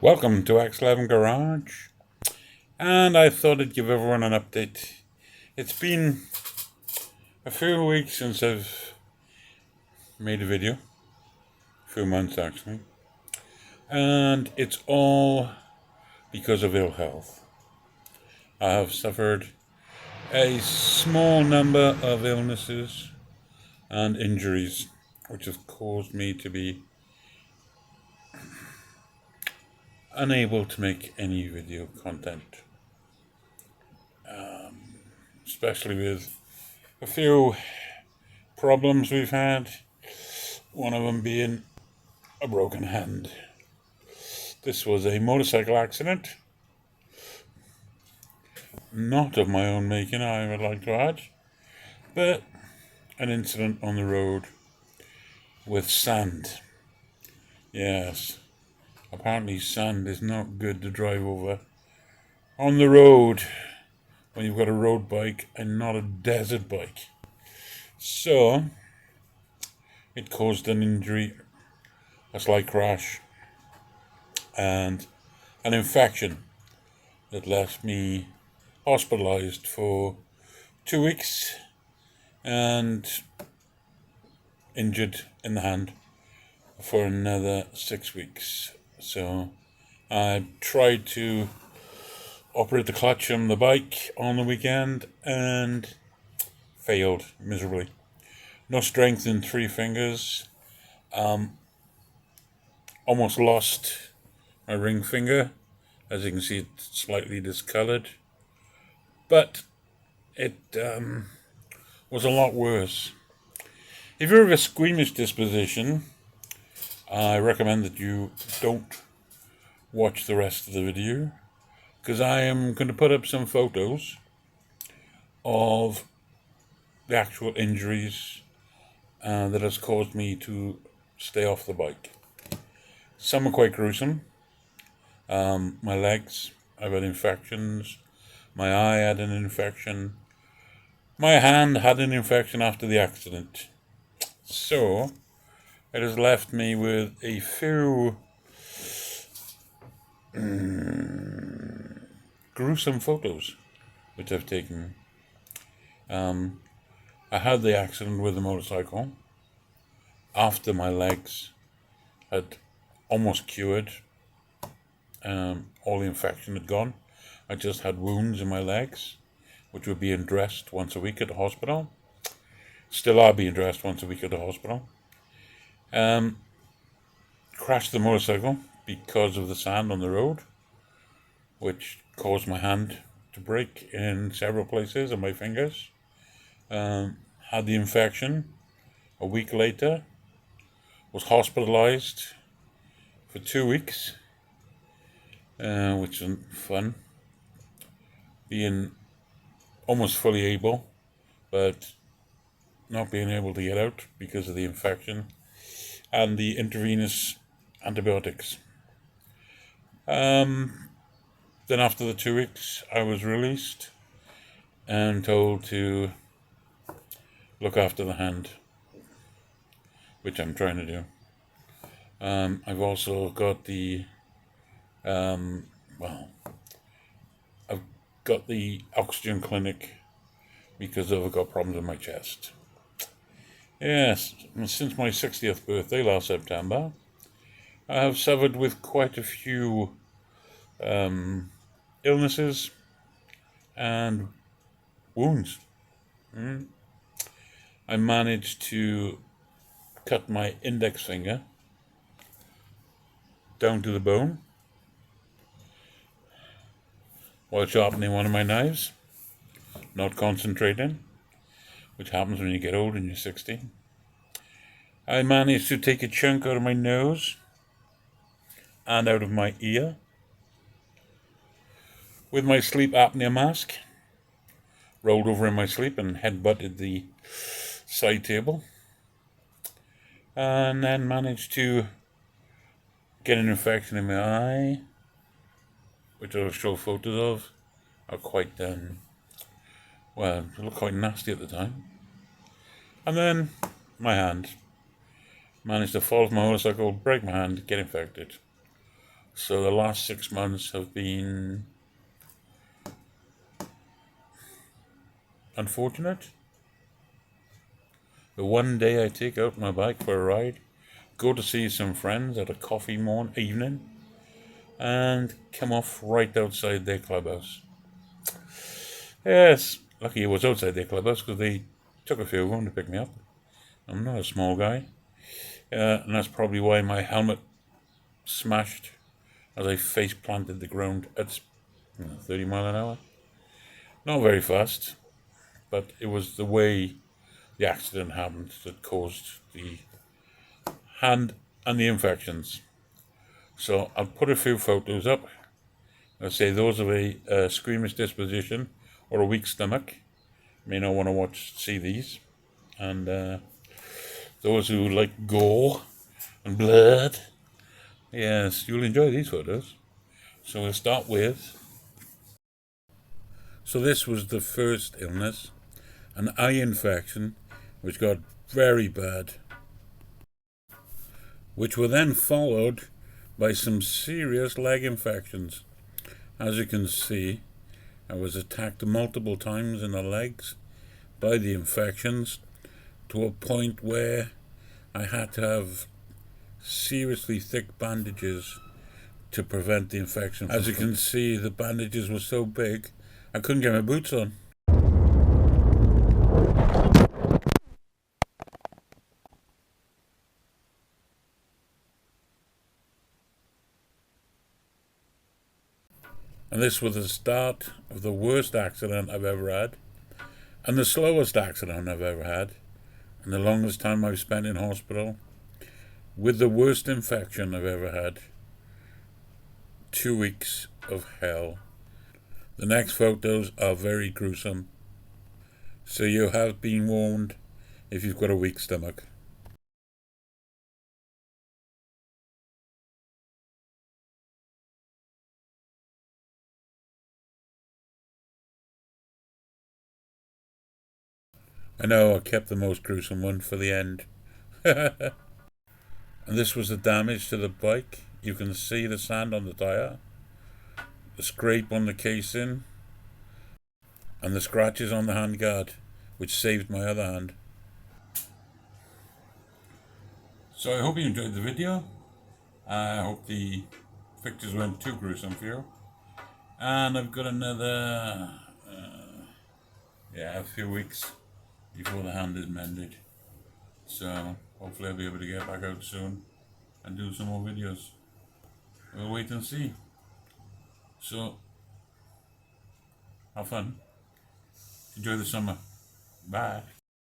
Welcome to X11 Garage, and I thought I'd give everyone an update. It's been a few weeks since I've made a video, a few months actually, and it's all because of ill health. I have suffered a small number of illnesses and injuries which have caused me to be unable to make any video content, especially with a few problems we've had, one of them being a broken hand. This was a motorcycle accident, not of my own making, I would like to add, but an incident on the road with sand. Yes, apparently sand is not good to drive over on the road when you've got a road bike and not a desert bike. So it caused an injury, a slight crash, and an infection that left me hospitalized for 2 weeks and injured in the hand for another 6 weeks. So I tried to operate the clutch on the bike on the weekend and failed miserably. No strength in 3 fingers. Almost lost my ring finger. As you can see, it's slightly discolored. But it was a lot worse. If you're of a squeamish disposition, I recommend that you don't watch the rest of the video, because I am going to put up some photos of the actual injuries that has caused me to stay off the bike. Some are quite gruesome. My legs, I've had infections. My eye had an infection. My hand had an infection after the accident. So it has left me with a few gruesome photos which I've taken. I had the accident with the motorcycle after my legs had almost cured. All the infection had gone. I just had wounds in my legs, which were being dressed once a week at the hospital. Still are being dressed once a week at the hospital. Crashed the motorcycle because of the sand on the road, which caused my hand to break in several places on my fingers. Had the infection a week later, was hospitalized for 2 weeks, which isn't fun. Being almost fully able, but not being able to get out because of the infection and the intravenous antibiotics. Then after the 2 weeks, I was released and told to look after the hand, which I'm trying to do. I've also got the I've got the oxygen clinic because I've got problems with my chest. Yes, since my 60th birthday last September, I have suffered with quite a few illnesses and wounds. I managed to cut my index finger down to the bone while sharpening one of my knives, not concentrating, which happens when you get old and you're 60. I managed to take a chunk out of my nose and out of my ear with my sleep apnea mask, rolled over in my sleep and headbutted the side table, and then managed to get an infection in my eye, which I'll show photos of. Are quite they look quite nasty at the time. And then my hand. Managed to fall off my motorcycle, break my hand, get infected. So the last 6 months have been unfortunate. The one day I take out my bike for a ride, go to see some friends at a coffee evening, and come off right outside their clubhouse. Yes, lucky it was outside their clubhouse because they took a few of them to pick me up. I'm not a small guy, and that's probably why my helmet smashed as I face planted the ground at 30 mile an hour. Not very fast, but it was the way the accident happened that caused the hand and the infections. So I'll put a few photos up. I'll say those of a squeamish disposition or a weak stomach may not want to see these, and those who like gore and blood, yes, you'll enjoy these photos. So we'll start with. So this was the first illness, an eye infection, which got very bad, which were then followed by some serious leg infections. As you can see, I was attacked multiple times in the legs by the infections to a point where I had to have seriously thick bandages to prevent the infection. As you can see, the bandages were so big I couldn't get my boots on. And this was the start of the worst accident I've ever had, and the slowest accident I've ever had, and the longest time I've spent in hospital, with the worst infection I've ever had. 2 weeks of hell. The next photos are very gruesome, so you have been warned if you've got a weak stomach. I know I kept the most gruesome one for the end. And this was the damage to the bike. You can see the sand on the tyre, the scrape on the casing, and the scratches on the handguard, which saved my other hand. So I hope you enjoyed the video. I hope the pictures weren't too gruesome for you. And I've got another, a few weeks before the hand is mended. So hopefully I'll be able to get back out soon and do some more videos. We'll wait and see. So have fun. Enjoy the summer. Bye.